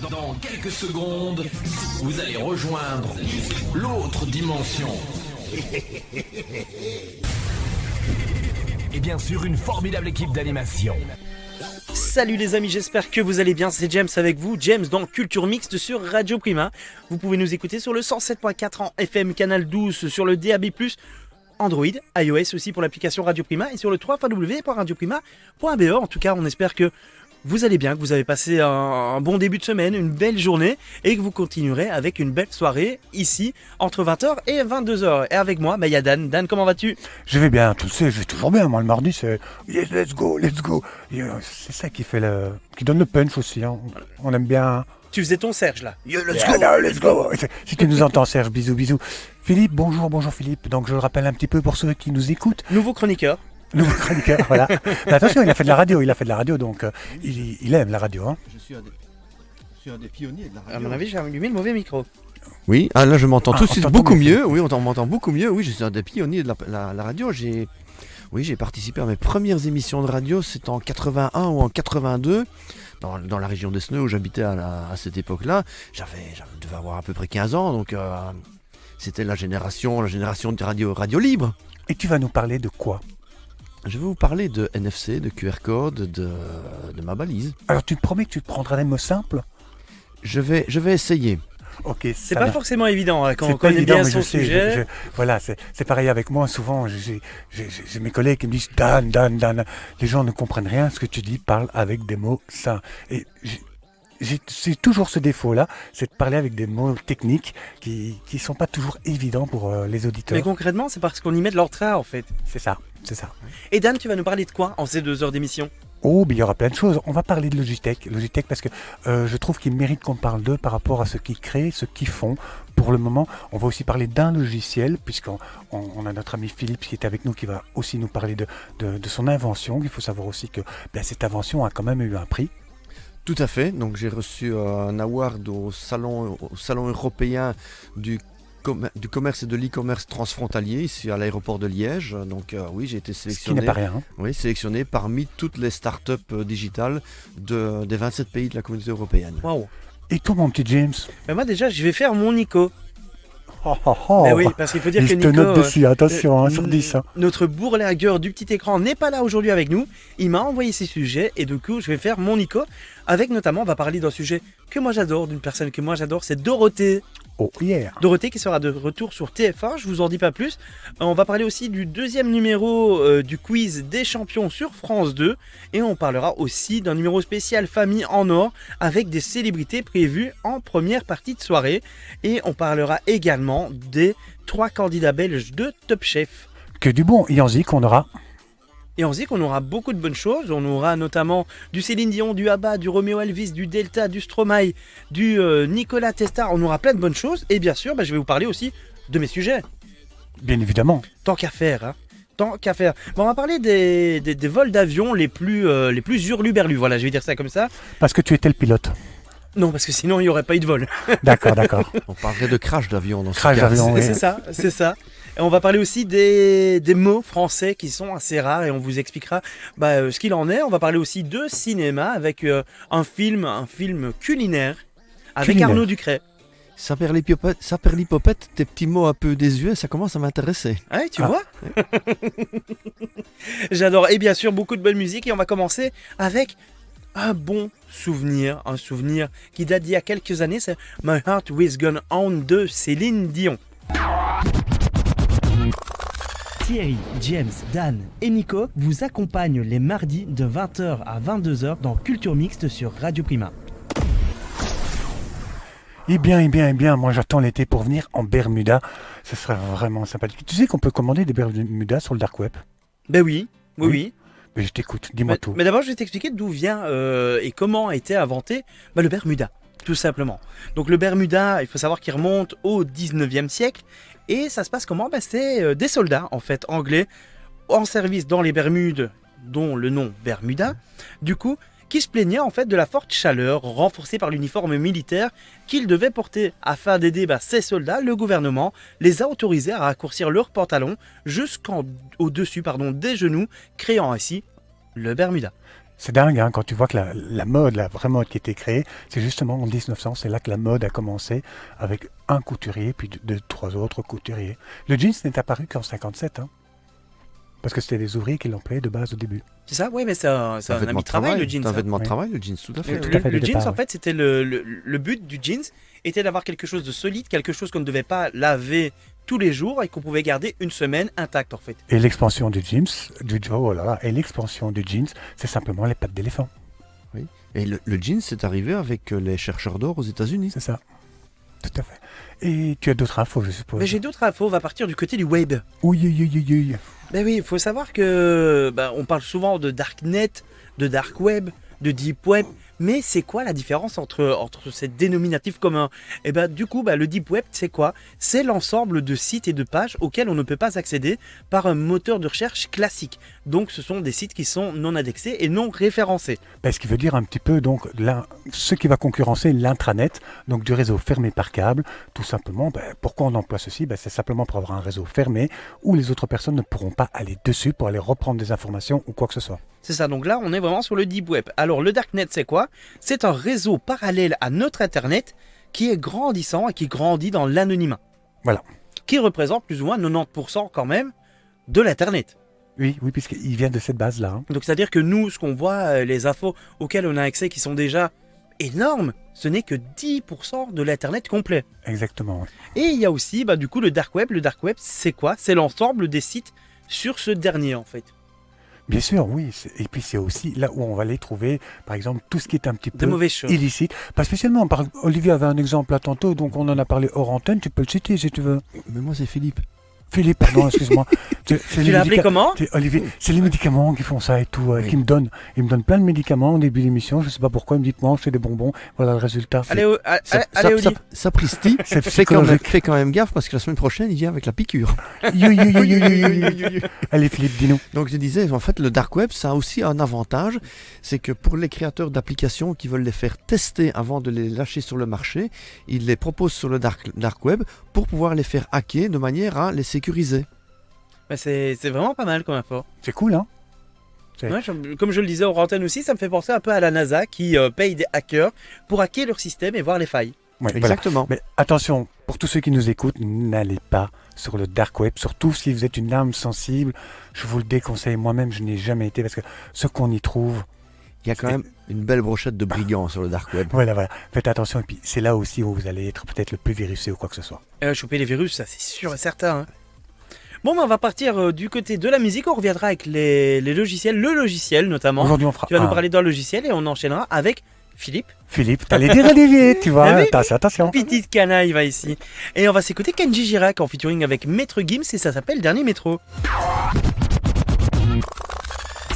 Dans quelques secondes, vous allez rejoindre l'autre dimension. Et bien sûr, une formidable équipe d'animation. Salut les amis, j'espère que vous allez bien, c'est James avec vous, James dans Culture Mixte sur Radio Prima. Vous pouvez nous écouter sur le 107.4 en FM, canal 12, sur le DAB+, Android, iOS aussi pour l'application Radio Prima et sur le www.radioprima.be. En tout cas, on espère que vous allez bien, que vous avez passé un bon début de semaine, une belle journée et que vous continuerez avec une belle soirée ici entre 20h et 22h. Et avec moi, il y a Dan. Dan, comment vas-tu ? Je vais bien, tu le sais, je vais toujours bien. Moi, le mardi, c'est yes, let's go. C'est ça qui donne le punch aussi. Hein. On aime bien. Tu faisais ton Serge là. Yeah, let's go. Si tu nous entends, Serge, bisous. Philippe, bonjour Philippe. Donc, je le rappelle un petit peu pour ceux qui nous écoutent. Nouveau chroniqueur, voilà. Mais attention, il a fait de la radio, donc il aime la radio. Hein. Je suis un des pionniers de la radio. à mon avis, j'ai allumé le mauvais micro. Oui, là je m'entends tout de suite on t'entend beaucoup mieux. mieux. Oui, on m'entend beaucoup mieux. Oui, je suis un des pionniers de la radio. J'ai participé à mes premières émissions de radio. C'était en 81 ou en 82. Dans la région d'Esneux où j'habitais à cette époque-là. Je devais avoir à peu près 15 ans. Donc c'était la génération de radio libre. Et tu vas nous parler de quoi ? Je vais vous parler de NFC, de QR code, de ma balise. Alors, tu te promets que tu te prendras des mots simples ? Je vais essayer. Ok, C'est pas forcément évident hein, quand c'est on pas connaît évident, bien mais son je sais, sujet. Voilà, c'est pareil avec moi. Souvent, j'ai mes collègues qui me disent Dan. Les gens ne comprennent rien. Ce que tu dis, parle avec des mots simples. Et c'est toujours ce défaut-là, c'est de parler avec des mots techniques qui sont pas toujours évidents pour les auditeurs. Mais concrètement, c'est parce qu'on y met de l'entrain en fait. C'est ça. Et Dan, tu vas nous parler de quoi en ces 2 heures d'émission ? Oh, mais il y aura plein de choses. On va parler de Logitech parce que je trouve qu'il mérite qu'on parle d'eux par rapport à ce qu'ils créent, ce qu'ils font. Pour le moment, on va aussi parler d'un logiciel, puisqu'on a notre ami Philippe qui est avec nous, qui va aussi nous parler de son invention. Il faut savoir aussi que cette invention a quand même eu un prix. Tout à fait. Donc j'ai reçu un award au salon européen du commerce et de l'e-commerce transfrontalier ici à l'aéroport de Liège. Donc oui, j'ai été sélectionné. Ce qui n'est pas rien. Hein. Oui, sélectionné parmi toutes les startups digitales des 27 pays de la communauté européenne. Waouh. Et toi, mon petit James ? Moi déjà, je vais faire mon Nico. Oh. Mais oui, parce qu'il faut dire Il que te Nico, note dessus, attention, sur 10. Hein. notre bourlingueur du petit écran n'est pas là aujourd'hui avec nous. Il m'a envoyé ses sujets et du coup, je vais faire mon Nico. Avec notamment, on va parler d'un sujet que moi j'adore, d'une personne que moi j'adore, c'est Dorothée. Oh, yeah. Dorothée qui sera de retour sur TF1, je vous en dis pas plus. On va parler aussi du 2e numéro du quiz des champions sur France 2. Et on parlera aussi d'un numéro spécial Famille en Or avec des célébrités prévues en première partie de soirée. Et on parlera également des 3 candidats belges de Top Chef. Que du bon, Yanzi qu'on aura. Et on se dit qu'on aura beaucoup de bonnes choses. On aura notamment du Céline Dion, du ABBA, du Romeo Elvis, du Delta, du Stromae, du Nicolas Testa. On aura plein de bonnes choses. Et bien sûr, je vais vous parler aussi de mes sujets. Bien évidemment. Tant qu'à faire, hein. Tant qu'à faire. Bon, on va parler des vols d'avion les plus hurluberlus. Voilà, je vais dire ça comme ça. Parce que tu étais le pilote. Non, parce que sinon, il n'y aurait pas eu de vol. D'accord. On parlerait de crash d'avion dans ce Crash cas. d'avion, oui. C'est ça. Et on va parler aussi des mots français qui sont assez rares et on vous expliquera ce qu'il en est. On va parler aussi de cinéma avec un film culinaire avec Arnaud Ducret. Saperlipopette, tes petits mots un peu désuets, ça commence à m'intéresser. Ouais, tu vois. J'adore. Et bien sûr, beaucoup de bonne musique. Et on va commencer avec un bon souvenir. Un souvenir qui date d'il y a quelques années. C'est My Heart Will Go On de Céline Dion. Thierry, James, Dan et Nico vous accompagnent les mardis de 20h à 22h dans Culture Mixte sur Radio Prima. Eh bien, moi j'attends l'été pour venir en Bermuda. Ce serait vraiment sympathique. Tu sais qu'on peut commander des Bermudas sur le dark web ? Ben oui. Mais je t'écoute, dis-moi tout. Mais d'abord, je vais t'expliquer d'où vient et comment a été inventé le Bermuda, tout simplement. Donc le Bermuda, il faut savoir qu'il remonte au 19e siècle. Et ça se passe comment ? C'est des soldats, en fait, anglais, en service dans les Bermudes, dont le nom Bermuda, du coup, qui se plaignaient en fait de la forte chaleur renforcée par l'uniforme militaire qu'ils devaient porter. Afin d'aider ces soldats, le gouvernement les a autorisés à raccourcir leurs pantalons jusqu'au-dessus des genoux, créant ainsi le Bermuda. C'est dingue, hein, quand tu vois que la mode, la vraie mode qui a été créée, c'est justement en 1900, c'est là que la mode a commencé avec un couturier, puis trois autres couturiers. Le jeans n'est apparu qu'en 57, hein, parce que c'était des ouvriers qui l'employaient de base au début. C'est ça? Oui, mais c'est un habit de travail, le jeans. C'est un ça. vêtement de Oui. travail, le jeans, tout à fait. tout à fait, Le de jeans, départ, en fait, c'était le but du jeans était d'avoir quelque chose de solide, quelque chose qu'on ne devait pas laver tous les jours et qu'on pouvait garder une semaine intacte, en fait. Et l'expansion du jeans, l'expansion du jeans, c'est simplement les pattes d'éléphant. Et le jeans, c'est arrivé avec les chercheurs d'or aux États-Unis. C'est ça. Tout à fait. Et tu as d'autres infos, je suppose. Mais j'ai d'autres infos, on va partir du côté du web. Oui. Ben oui, il faut savoir que on parle souvent de darknet, de dark web, de deep web, mais c'est quoi la différence entre ces dénominatifs communs? Et du coup, le deep web, c'est quoi? C'est l'ensemble de sites et de pages auxquels on ne peut pas accéder par un moteur de recherche classique. Donc ce sont des sites qui sont non indexés et non référencés. Ce qui veut dire un petit peu donc ce qui va concurrencer l'intranet, donc du réseau fermé par câble. Tout simplement, pourquoi on emploie ceci? C'est simplement pour avoir un réseau fermé où les autres personnes ne pourront pas aller dessus pour aller reprendre des informations ou quoi que ce soit. C'est ça, donc là on est vraiment sur le deep web. Alors le darknet c'est quoi? C'est un réseau parallèle à notre internet qui est grandissant et qui grandit dans l'anonymat. Voilà. Qui représente plus ou moins 90% quand même de l'internet. Oui, puisqu'il vient de cette base-là. Hein. Donc c'est-à-dire que nous, ce qu'on voit, les infos auxquelles on a accès qui sont déjà énormes, ce n'est que 10% de l'internet complet. Exactement. Oui. Et il y a aussi du coup le dark web. Le dark web c'est quoi? C'est l'ensemble des sites sur ce dernier en fait. Bien sûr, oui. Et puis c'est aussi là où on va aller trouver, par exemple, tout ce qui est un petit De peu mauvaises choses. illicite. Pas spécialement. Olivier avait un exemple là tantôt, donc on en a parlé hors antenne. Tu peux le citer si tu veux. Mais moi, c'est Philippe. Philippe, pardon, excuse-moi. Tu l'as appelé comment? Olivier, c'est les médicaments qui font ça et tout, Oui. qui me donnent. Il me donne plein de médicaments au début de l'émission. Je sais pas pourquoi. Il me dit mange, c'est des bonbons. Voilà le résultat. Allez, Olivier. Sapristi, C'est fais quand psychologique. même gaffe parce que la semaine prochaine, il vient avec la piqûre. Allez Philippe, dis-nous. Donc je disais, en fait, le dark web, ça a aussi un avantage, c'est que pour les créateurs d'applications qui veulent les faire tester avant de les lâcher sur le marché, ils les proposent sur le dark web pour pouvoir les faire hacker de manière à les sécuriser. C'est vraiment pas mal comme info. C'est cool, hein? Ouais, comme je le disais aux antennes aussi, ça me fait penser un peu à la NASA qui paye des hackers pour hacker leur système et voir les failles. Ouais, voilà. Exactement. Mais attention, pour tous ceux qui nous écoutent, n'allez pas sur le dark web, surtout si vous êtes une âme sensible. Je vous le déconseille, moi-même je n'ai jamais été parce que ce qu'on y trouve, Il y a quand même une belle brochette de brigands sur le dark web. voilà, faites attention et puis c'est là aussi où vous allez être peut-être le plus virusé ou quoi que ce soit. Choper les virus, ça c'est sûr et certain. Hein. Bon, on va partir du côté de la musique, on reviendra avec les logiciels, le logiciel notamment. Aujourd'hui on fera Tu vas nous parler d'un logiciel et on enchaînera avec Philippe. Philippe, t'allais dire Olivier, tu vois, Ah oui. attention. Petite canaille va ici. Et on va s'écouter Kenji Girac en featuring avec Maître Gims et ça s'appelle Dernier Métro.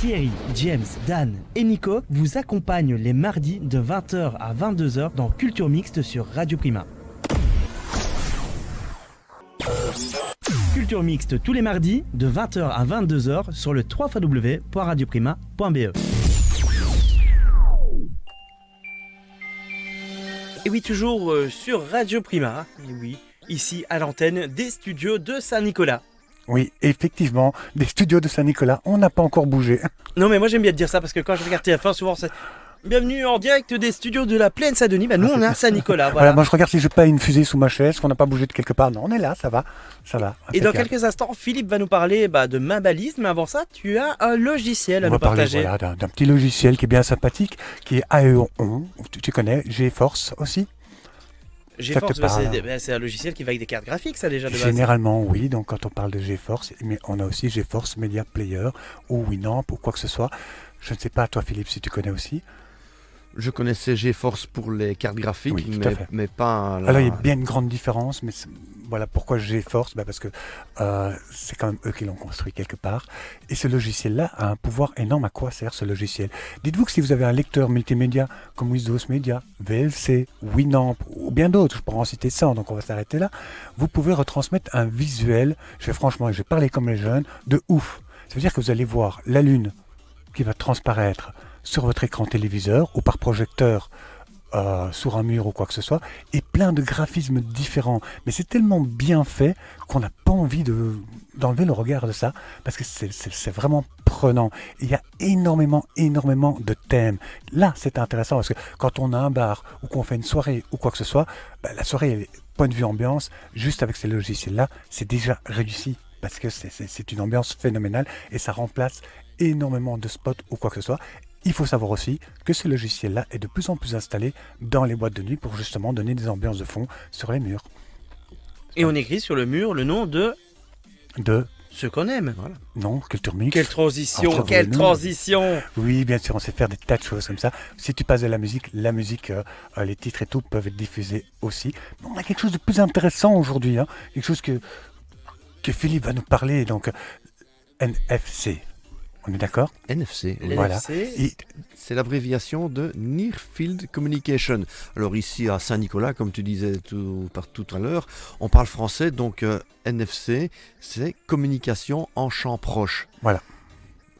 Thierry, James, Dan et Nico vous accompagnent les mardis de 20h à 22h dans Culture Mixte sur Radio Prima. Culture Mixte tous les mardis de 20h à 22h sur le www.radioprima.be. Et oui, toujours sur Radio Prima, et oui, ici à l'antenne des studios de Saint-Nicolas. Oui, effectivement, des studios de Saint-Nicolas, on n'a pas encore bougé. Non mais moi j'aime bien te dire ça parce que quand je regarde TF1 souvent c'est... Bienvenue en direct des studios de la Plaine Saint-Denis, nous on est à Saint-Nicolas. Voilà, moi je regarde si je pas une fusée sous ma chaise, qu'on n'a pas bougé de quelque part. Non, on est là, ça va. Et dans impeccable. quelques instants, Philippe va nous parler de main balise, mais avant ça, tu as un logiciel à On nous va parler partager. voilà, d'un petit logiciel qui est bien sympathique, qui est Aeon. Tu connais, GeForce aussi. GeForce, Ça te parle. c'est un logiciel qui va avec des cartes graphiques, ça déjà de base. Généralement, oui. Donc, quand on parle de GeForce, mais on a aussi GeForce Media Player ou Winamp ou quoi que ce soit. Je ne sais pas, toi, Philippe, si tu connais aussi. Je connaissais GeForce pour les cartes graphiques, Oui, tout à fait. mais pas... Alors, il y a bien une grande différence, mais voilà pourquoi GeForce, parce que c'est quand même eux qui l'ont construit quelque part. Et ce logiciel-là a un pouvoir énorme. À quoi sert ce logiciel? Dites-vous que si vous avez un lecteur multimédia comme Windows Media, VLC, Winamp ou bien d'autres, je pourrais en citer 100, donc on va s'arrêter là, vous pouvez retransmettre un visuel, je vais parler comme les jeunes, de ouf. Ça veut dire que vous allez voir la Lune qui va transparaître sur votre écran téléviseur ou par projecteur sur un mur ou quoi que ce soit, et plein de graphismes différents. Mais c'est tellement bien fait qu'on n'a pas envie d'enlever le regard de ça, parce que c'est vraiment prenant. Il y a énormément de thèmes. Là, c'est intéressant, parce que quand on a un bar, ou qu'on fait une soirée, ou quoi que ce soit, la soirée, point de vue ambiance, juste avec ces logiciels-là, c'est déjà réussi, parce que c'est une ambiance phénoménale, et ça remplace énormément de spots ou quoi que ce soit. Il faut savoir aussi que ce logiciel-là est de plus en plus installé dans les boîtes de nuit pour justement donner des ambiances de fond sur les murs. Et on écrit sur le mur le nom de ce qu'on aime. Voilà. Non, Culture Mix. Quelle transition, Entre quelle nous. transition. Oui, bien sûr, on sait faire des tas de choses comme ça. Si tu passes de la musique, les titres et tout peuvent être diffusés aussi. Mais on a quelque chose de plus intéressant aujourd'hui, hein. Quelque chose que Philippe va nous parler, donc NFC. On est d'accord? NFC. oui. Voilà. NFC. Et C'est l'abréviation de Near Field Communication. Alors ici à Saint-Nicolas, comme tu disais tout à l'heure, on parle français, donc NFC, c'est communication en champ proche. Voilà.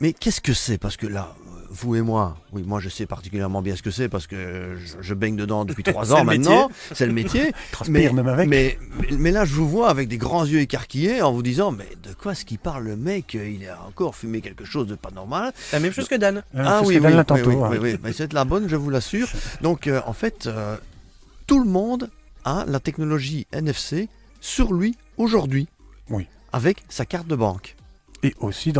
Mais qu'est-ce que c'est? Parce que là, vous et moi, oui, moi je sais particulièrement bien ce que c'est parce que je baigne dedans depuis 3 C'est ans le maintenant. C'est le métier. transpire même avec. Mais là, je vous vois avec des grands yeux écarquillés en vous disant, mais de quoi est-ce qu'il parle le mec? Il a encore fumé quelque chose de pas normal. La même chose que Dan. Ah c'est oui, ce que oui, Dan oui, l'a tantôt, oui, hein. oui, oui. Mais c'est de la bonne, je vous l'assure. Donc en fait, tout le monde a la technologie NFC sur lui aujourd'hui. Oui. Avec sa carte de banque. Et aussi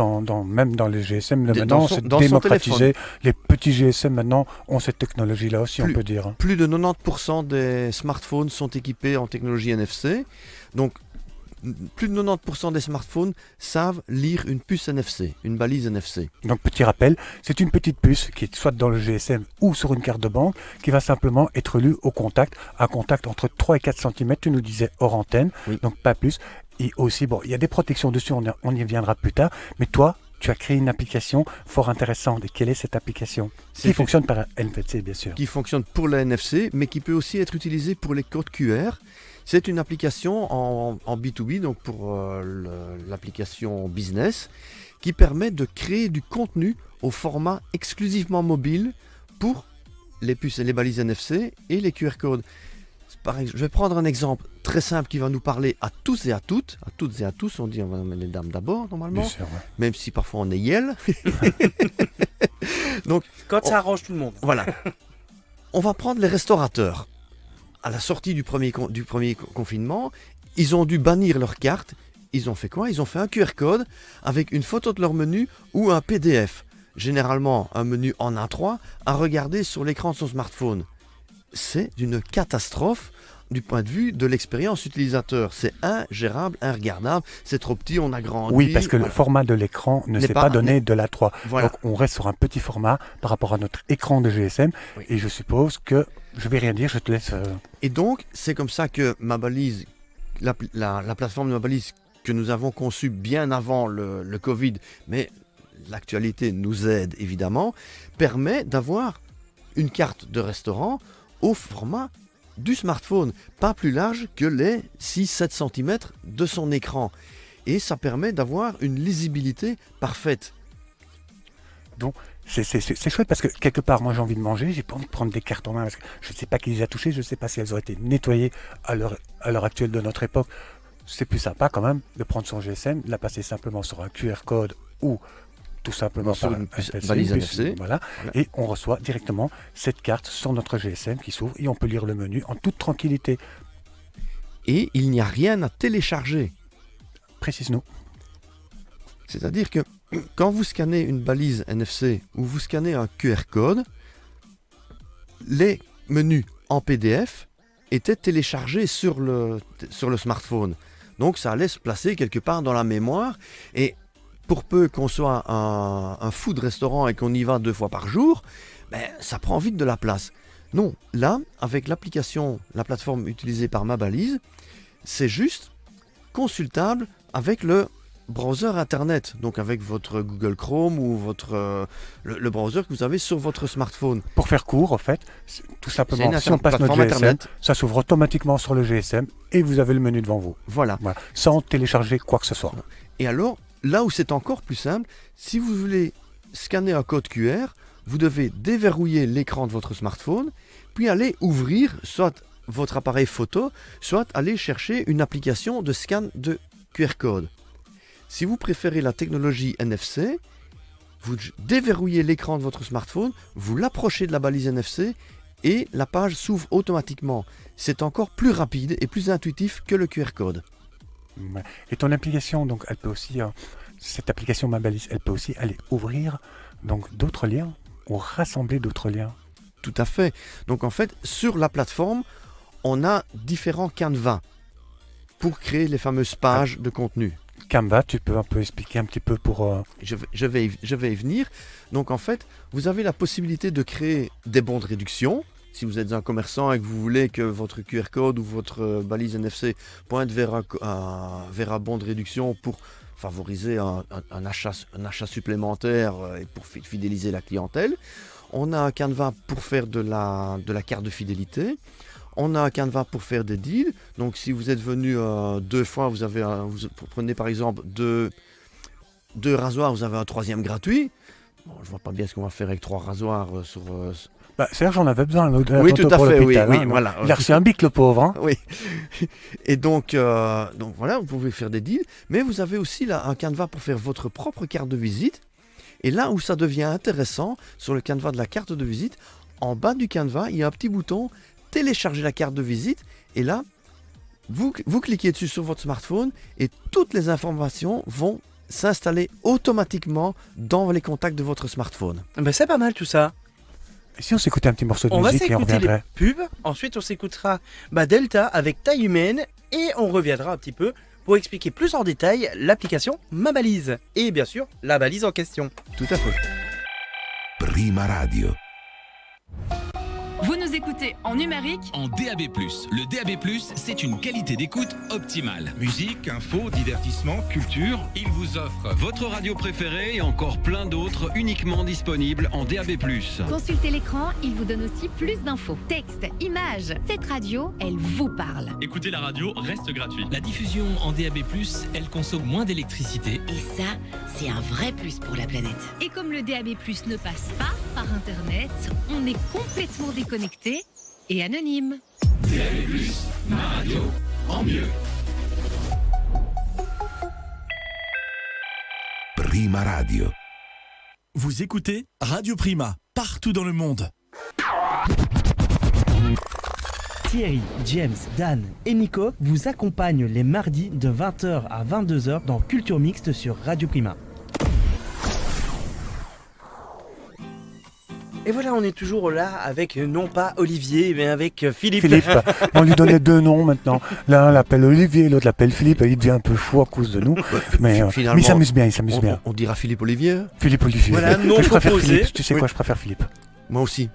même dans les GSM, là, Dans maintenant, son- c'est dans son démocratisé. Les petits GSM maintenant ont cette technologie-là aussi, Plus- on peut dire, hein. Plus de 90% des smartphones sont équipés en technologie NFC. Donc, plus de 90% des smartphones savent lire une puce NFC, une balise NFC. Donc petit rappel, c'est une petite puce qui est soit dans le GSM ou sur une carte de banque qui va simplement être lue au contact, un contact entre 3 et 4 cm, tu nous disais hors antenne, Oui. donc pas plus. Et aussi, bon, il y a des protections dessus, on y reviendra plus tard, mais toi, tu as créé une application fort intéressante. Et quelle est cette application? C'est Qui fonctionne par NFC, bien sûr. Qui fonctionne pour la NFC, mais qui peut aussi être utilisée pour les codes QR. C'est une application en B2B, donc pour l'application business, qui permet de créer du contenu au format exclusivement mobile pour les puces et les balises NFC et les QR codes. Je vais prendre un exemple très simple qui va nous parler à tous et à toutes et à tous, on dit on va nommer les dames d'abord normalement, Bien sûr, ouais. même si parfois on est yel. Donc Quand ça arrange tout le monde. voilà. On va prendre les restaurateurs. À la sortie du premier confinement, ils ont dû bannir leur carte. Ils ont fait quoi? Ils ont fait un QR code avec une photo de leur menu ou un PDF. Généralement, un menu en A3 à regarder sur l'écran de son smartphone. C'est une catastrophe du point de vue de l'expérience utilisateur. C'est ingérable, inregardable. C'est trop petit, on a grandi. Oui, parce que le Voilà. format de l'écran ne N'est s'est pas- pas donné de l'A3. Voilà. Donc on reste sur un petit format par rapport à notre écran de GSM. Oui. Et je suppose que, je vais rien dire, je te laisse... Et donc, c'est comme ça que ma balise, la plateforme de ma balise que nous avons conçue bien avant le Covid, mais l'actualité nous aide évidemment, permet d'avoir une carte de restaurant au format du smartphone, pas plus large que les 6-7 cm de son écran. Et ça permet d'avoir une lisibilité parfaite. C'est chouette parce que quelque part, moi j'ai envie de manger, j'ai pas envie de prendre des cartes en main parce que je ne sais pas qui les a touchées, je ne sais pas si elles ont été nettoyées à l'heure actuelle de notre époque. C'est plus sympa quand même de prendre son GSM, de la passer simplement sur un QR code ou tout simplement Sur par une puce- NFC, balise NFC. Voilà, Voilà. et on reçoit directement cette carte sur notre GSM qui s'ouvre et on peut lire le menu en toute tranquillité. Et il n'y a rien à télécharger. Précise-nous. C'est-à-dire que quand vous scannez une balise NFC ou vous scannez un QR code, les menus en PDF étaient téléchargés sur le smartphone. Donc ça allait se placer quelque part dans la mémoire. Et pour peu qu'on soit un fou de restaurant et qu'on y va 2 fois par jour, ça prend vite de la place. Non, là, avec l'application, la plateforme utilisée par ma balise, c'est juste consultable avec le browser internet, donc avec votre Google Chrome ou le browser que vous avez sur votre smartphone. Pour faire court, en fait, tout C'est simplement, une si on passe notre plateforme GSM, internet. ça s'ouvre automatiquement sur le GSM et vous avez le menu devant vous. Voilà. Voilà, sans télécharger quoi que ce soit. Et alors, là où c'est encore plus simple, si vous voulez scanner un code QR, vous devez déverrouiller l'écran de votre smartphone, puis aller ouvrir soit votre appareil photo, soit aller chercher une application de scan de QR code. Si vous préférez la technologie NFC, vous déverrouillez l'écran de votre smartphone, vous l'approchez de la balise NFC et la page s'ouvre automatiquement. C'est encore plus rapide et plus intuitif que le QR code. Ouais. Et ton application, donc, elle peut aussi, cette application Ma Balise, elle peut aussi aller ouvrir donc d'autres liens ou rassembler d'autres liens. Tout à fait. Donc en fait, sur la plateforme, on a différents canevas pour créer les fameuses pages de contenu. Canva, tu peux un peu expliquer un petit peu pour... Je vais y venir. Donc en fait, vous avez la possibilité de créer des bons de réduction. Si vous êtes un commerçant et que vous voulez que votre QR code ou votre balise NFC pointe vers un bon de réduction pour favoriser un achat supplémentaire et pour fidéliser la clientèle. On a un canevas pour faire de la carte de fidélité. On a un canevas pour faire des deals. Donc si vous êtes venu 2 fois, vous prenez par exemple deux rasoirs, vous avez un 3e gratuit. Bon, je vois pas bien ce qu'on va faire avec 3 rasoirs sur... Serge, j'en avais besoin. Oui, tout à fait, oui, voilà. Il a reçu un bic, le pauvre. Hein. Oui. Et donc voilà, vous pouvez faire des deals. Mais vous avez aussi là un canevas pour faire votre propre carte de visite. Et là où ça devient intéressant, sur le canevas de la carte de visite, en bas du canevas, il y a un petit bouton « Télécharger la carte de visite ». Et là, vous cliquez dessus sur votre smartphone et toutes les informations vont s'installer automatiquement dans les contacts de votre smartphone. Ben, c'est pas mal tout ça. Et si on s'écoutait un petit morceau de On va musique et on s'écouter les reviendrait pubs, ensuite on s'écoutera Delta avec Taille Humaine et on reviendra un petit peu pour expliquer plus en détail l'application Ma Balise et bien sûr la balise en question. Tout à fait. Prima Radio. Vous nous écoutez en numérique, En DAB+. Le DAB+, c'est une qualité d'écoute optimale. Musique, info, divertissement, culture. Il vous offre votre radio préférée et encore plein d'autres uniquement disponibles en DAB+. Consultez l'écran, il vous donne aussi plus d'infos. Texte, images. Cette radio, elle vous parle. Écouter la radio reste gratuit. La diffusion en DAB+, elle consomme moins d'électricité. Et ça, c'est un vrai plus pour la planète. Et comme le DAB+ ne passe pas par Internet, on est complètement déconnecté et anonyme. Ma radio, en mieux. Prima Radio. Vous écoutez Radio Prima, partout dans le monde. Thierry, James, Dan et Nico vous accompagnent les mardis de 20h à 22h dans Culture Mixte sur Radio Prima. Et voilà, on est toujours là avec non pas Olivier, mais avec Philippe. On lui donnait 2 noms maintenant. L'un l'appelle Olivier, l'autre l'appelle Philippe. Il devient un peu fou à cause de nous. Mais il s'amuse bien, bien. On dira Philippe Olivier. Philippe Olivier. Voilà, non je préfère proposé. Philippe. Tu sais quoi, je préfère Philippe. Moi aussi.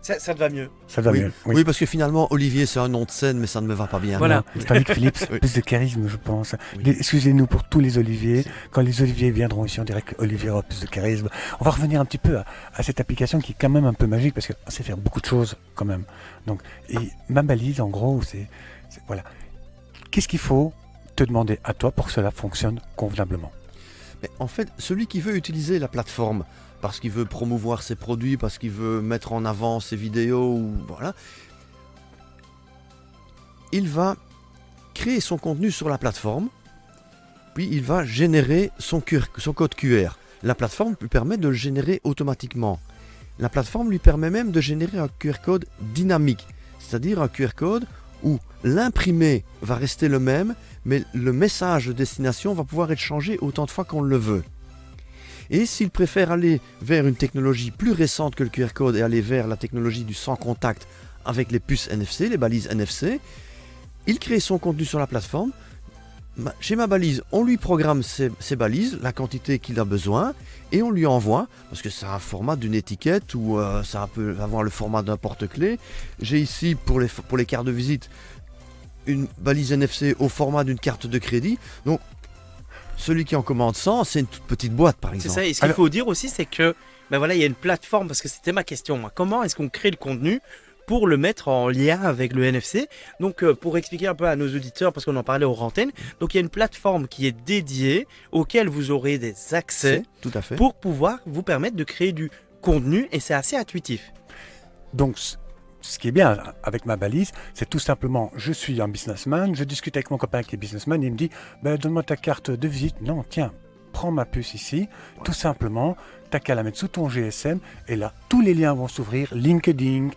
Ça te va mieux. Ça va Oui. mieux. Oui, parce que finalement, Olivier, c'est un nom de scène, mais ça ne me va pas bien. Voilà. Tandis que Philippe, c'est Oui. plus de charisme, je pense. Oui. Excusez-nous pour tous les Oliviers. Quand les Oliviers viendront ici, on dirait qu'Olivier aura plus de charisme. On va revenir un petit peu à cette application qui est quand même un peu magique parce qu'on sait faire beaucoup de choses quand même. Donc, et Ma Balise, en gros, c'est voilà. Qu'est-ce qu'il faut te demander à toi pour que cela fonctionne convenablement? Mais en fait, celui qui veut utiliser la plateforme parce qu'il veut promouvoir ses produits, parce qu'il veut mettre en avant ses vidéos, ou voilà, il va créer son contenu sur la plateforme, puis il va générer son code QR. La plateforme lui permet de le générer automatiquement. La plateforme lui permet même de générer un QR code dynamique, c'est-à-dire un QR code où l'imprimé va rester le même, mais le message de destination va pouvoir être changé autant de fois qu'on le veut. Et s'il préfère aller vers une technologie plus récente que le QR code et aller vers la technologie du sans contact avec les puces NFC, les balises NFC, il crée son contenu sur la plateforme. Chez Ma Balise, on lui programme ses balises, la quantité qu'il a besoin, et on lui envoie, parce que c'est un format d'une étiquette ou ça peut avoir le format d'un porte-clés. J'ai ici, pour les cartes de visite, une balise NFC au format d'une carte de crédit. Donc, celui qui en commande 100, c'est une toute petite boîte, par exemple. C'est ça, et ce qu'il faut dire aussi, c'est que voilà, il y a une plateforme, parce que c'était ma question, moi. Comment est-ce qu'on crée le contenu pour le mettre en lien avec le NFC? Donc pour expliquer un peu à nos auditeurs, parce qu'on en parlait aux antennes, donc il y a une plateforme qui est dédiée, auquel vous aurez des accès Tout à fait. pour pouvoir vous permettre de créer du contenu, et c'est assez intuitif. Donc, ce qui est bien avec ma balise, c'est tout simplement, je suis un businessman, je discute avec mon copain qui est businessman, il me dit, donne-moi ta carte de visite. Non, tiens, prends ma puce ici, tout simplement, t'as qu'à la mettre sous ton GSM, et là, tous les liens vont s'ouvrir, LinkedIn,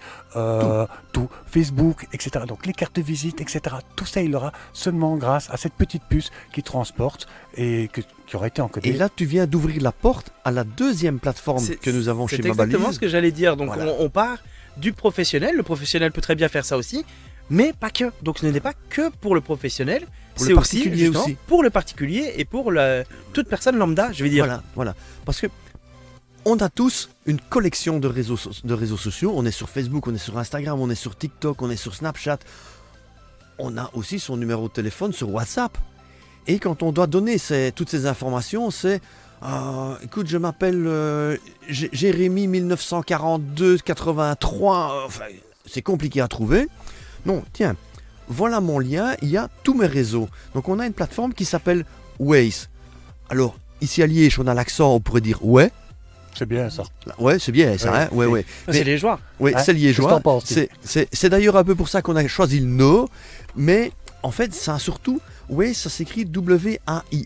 tout, Facebook, etc. Donc les cartes de visite, etc. Tout ça, il aura seulement grâce à cette petite puce qui transporte et qui aura été encodée. Et là, tu viens d'ouvrir la porte à la deuxième plateforme que nous avons chez Ma Balise. C'est exactement ce que j'allais dire. Donc Voilà. on part du professionnel. Le professionnel peut très bien faire ça aussi, mais pas que. Donc ce n'est pas que pour le professionnel, Pour c'est le aussi, particulier justement, aussi. pour le particulier et pour toute personne lambda, je vais dire. Voilà. Parce que on a tous une collection de réseaux sociaux. On est sur Facebook, on est sur Instagram, on est sur TikTok, on est sur Snapchat. On a aussi son numéro de téléphone sur WhatsApp. Et quand on doit donner toutes ces informations, c'est écoute, je m'appelle Jérémy 1942-83. Enfin, c'est compliqué à trouver. Non, tiens, voilà mon lien, il y a tous mes réseaux. Donc on a une plateforme qui s'appelle Waze. Alors, ici à Liège, on a l'accent, on pourrait dire ouais. C'est bien ça. Ouais, c'est bien ça, hein. Ouais. C'est liégeois. Oui, Hein, c'est liégeois. qu'est-ce que t'en penses, Steve ? C'est d'ailleurs un peu pour ça qu'on a choisi le no, mais en fait, ça a surtout, Waze, ça s'écrit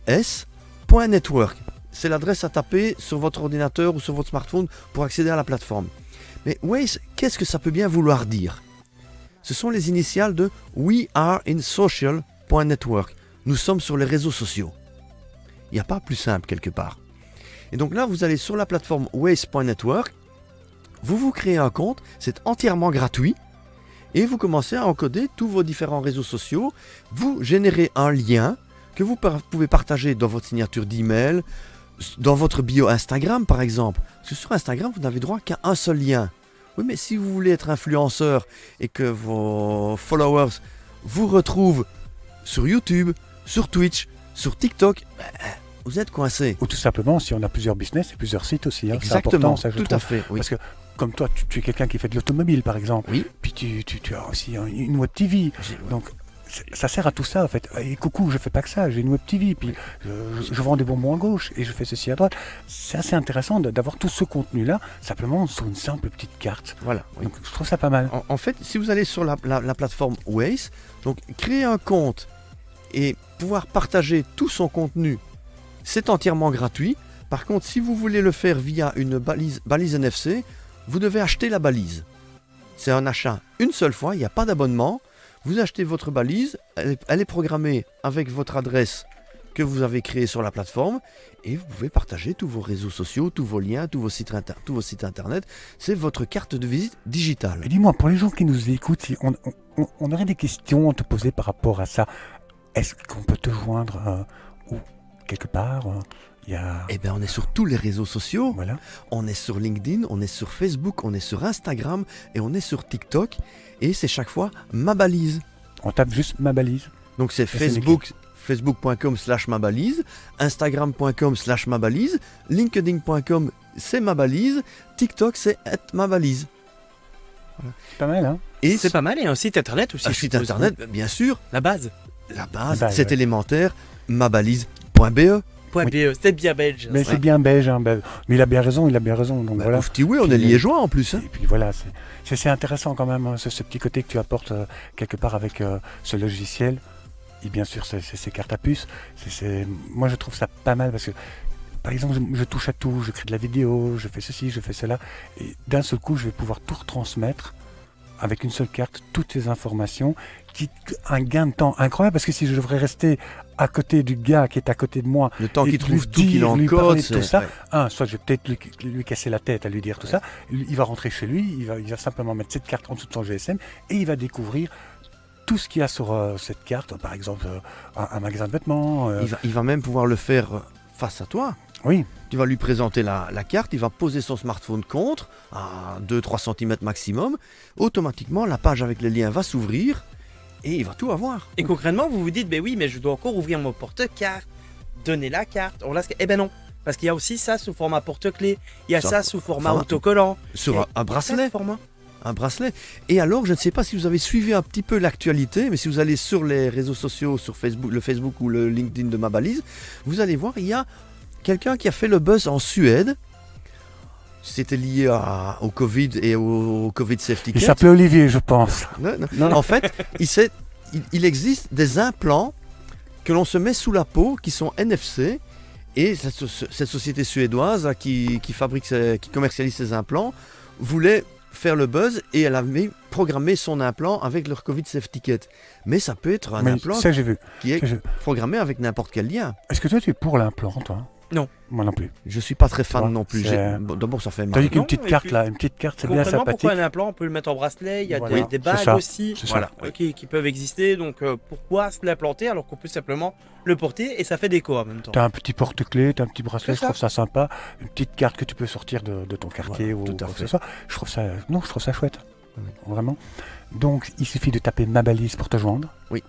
WAIS.network. C'est l'adresse à taper sur votre ordinateur ou sur votre smartphone pour accéder à la plateforme. Mais Waze, qu'est-ce que ça peut bien vouloir dire ? Ce sont les initiales de We Are in Social.network. Nous sommes sur les réseaux sociaux. Il n'y a pas plus simple quelque part. Et donc là, vous allez sur la plateforme Waze.network, vous créez un compte, c'est entièrement gratuit, et vous commencez à encoder tous vos différents réseaux sociaux. Vous générez un lien que vous pouvez partager dans votre signature d'email, dans votre bio Instagram par exemple. Parce que sur Instagram, vous n'avez droit qu'à un seul lien. Oui, mais si vous voulez être influenceur et que vos followers vous retrouvent sur YouTube, sur Twitch, sur TikTok, vous êtes coincé. Ou tout simplement, si on a plusieurs business et plusieurs sites aussi. Hein, Exactement, c'est important, ça, je tout trouve. à fait. Oui. Parce que, comme toi, tu es quelqu'un qui fait de l'automobile, par exemple. Oui. Puis tu as aussi une web TV. Donc, ça sert à tout ça, en fait. Et coucou, je fais pas que ça, j'ai une web TV. Puis, je vends des bonbons à gauche et je fais ceci à droite. C'est assez intéressant d'avoir tout ce contenu-là, simplement sur une simple petite carte. Voilà. Oui. Donc, je trouve ça pas mal. En fait, si vous allez sur la plateforme Waze, donc créer un compte et pouvoir partager tout son contenu, c'est entièrement gratuit. Par contre, si vous voulez le faire via une balise NFC, vous devez acheter la balise. C'est un achat une seule fois, il n'y a pas d'abonnement. Vous achetez votre balise, elle est programmée avec votre adresse que vous avez créée sur la plateforme et vous pouvez partager tous vos réseaux sociaux, tous vos liens, tous vos sites internet. C'est votre carte de visite digitale. Et dis-moi, pour les gens qui nous écoutent, si on aurait des questions à te poser par rapport à ça. Est-ce qu'on peut te joindre ou quelque part Eh bien, on est sur tous les réseaux sociaux. Voilà. On est sur LinkedIn, on est sur Facebook, on est sur Instagram et on est sur TikTok. Et c'est chaque fois Ma Balise. On tape juste Ma Balise. Donc c'est facebook.com/mabalise, instagram.com/mabalise, linkedin.com c'est Ma Balise, TikTok c'est @mabalise. Voilà. C'est pas mal, hein. Et C'est pas mal, et un site internet aussi. un site internet, bien sûr. La base. La base, ouais. élémentaire, mabalise.be. .be, c'était bien belge. Mais c'est bien belge, hein, mais il a bien raison. Donc voilà. Oui, on est Puis, liégeois en plus. Hein. Et puis voilà, c'est intéressant quand même, hein, ce petit côté que tu apportes quelque part avec ce logiciel. Et bien sûr, ces cartes à puce. Moi, je trouve ça pas mal parce que, par exemple, je touche à tout. Je crée de la vidéo, je fais ceci, je fais cela. Et d'un seul coup, je vais pouvoir tout retransmettre avec une seule carte, toutes ces informations. Un gain de temps incroyable parce que si je devrais rester à côté du gars qui est à côté de moi, le temps qu'il trouve tout, lui qu'il encode, tout ça, soit je vais peut-être lui casser la tête à lui dire tout ça, il va rentrer chez lui, il va simplement mettre cette carte en dessous de son GSM et il va découvrir tout ce qu'il y a sur cette carte, par exemple un magasin de vêtements. Il va même pouvoir le faire face à toi. Oui. Tu vas lui présenter la carte, il va poser son smartphone contre, à 2-3 cm maximum. Automatiquement, la page avec les liens va s'ouvrir et il va tout avoir. Et concrètement, vous vous dites, oui, mais je dois encore ouvrir mon porte-carte, donner la carte. Eh ben non, parce qu'il y a aussi ça sous format porte-clés, il y a ça sous format autocollant. Sur un bracelet. Format. Un bracelet. Et alors, je ne sais pas si vous avez suivi un petit peu l'actualité, mais si vous allez sur les réseaux sociaux, sur Facebook, le Facebook ou le LinkedIn de Ma Balise, vous allez voir, il y a quelqu'un qui a fait le buzz en Suède. c'était lié au Covid et au Covid Safety Il Kit. s'appelait Olivier, je pense. Non. En fait, il existe des implants que l'on se met sous la peau qui sont NFC. Et cette société suédoise qui commercialise ces implants voulait faire le buzz et elle avait programmé son implant avec leur Covid Safety Kit. Mais ça peut être un implant Ça, j'ai vu. qui est programmé avec n'importe quel lien. Est-ce que toi, tu es pour l'implant, toi? Non. Moi non plus. Je suis pas très fan vois, non plus. c'est- D'abord, ça fait T'as mal. dit qu'une Non, petite et carte puis- là, une petite carte, c'est bien Concrètement, sympathique. pourquoi un implant? On peut le mettre en bracelet, il y a Voilà, des c'est bagues ça, aussi c'est ça. voilà, qui peuvent exister. Donc pourquoi se l'implanter alors qu'on peut simplement le porter et ça fait déco en même temps. T'as un petit porte-clés, t'as un petit bracelet, C'est je trouve ça sympa. Une petite carte que tu peux sortir de ton quartier Voilà, ou tout à quoi que fait. ce soit. Je trouve ça chouette. Vraiment. Donc, il suffit de taper ma balise pour te joindre. Oui.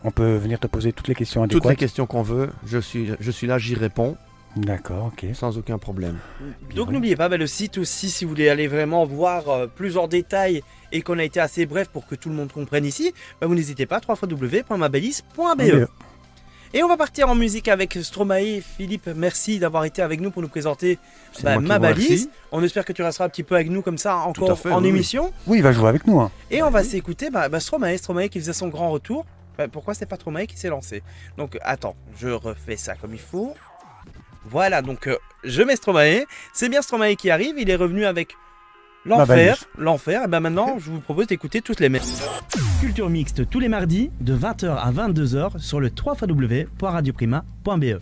On peut venir te poser toutes les questions adéquates. Toutes les questions qu'on veut, je suis là, j'y réponds D'accord, ok. sans aucun problème. Donc n'oubliez pas le site aussi si vous voulez aller vraiment voir plus en détail et qu'on a été assez bref pour que tout le monde comprenne ici, vous n'hésitez pas www.mabalise.be. Et on va partir en musique avec Stromae. Philippe, merci d'avoir été avec nous pour nous présenter C'est moi qui ma vous balise. remercie. On espère que tu resteras un petit peu avec nous comme ça à encore fait, en oui. émission. Oui, il va jouer avec nous. Hein. Et on va s'écouter Stromae qui faisait son grand retour. Pourquoi c'est pas Stromae qui s'est lancé? Donc attends, je refais ça comme il faut. Voilà, donc je mets Stromae. C'est bien Stromae qui arrive, il est revenu avec l'enfer. Et maintenant, je vous propose d'écouter toutes les mêmes. Culture mixte tous les mardis de 20h à 22h sur le www.radioprima.be.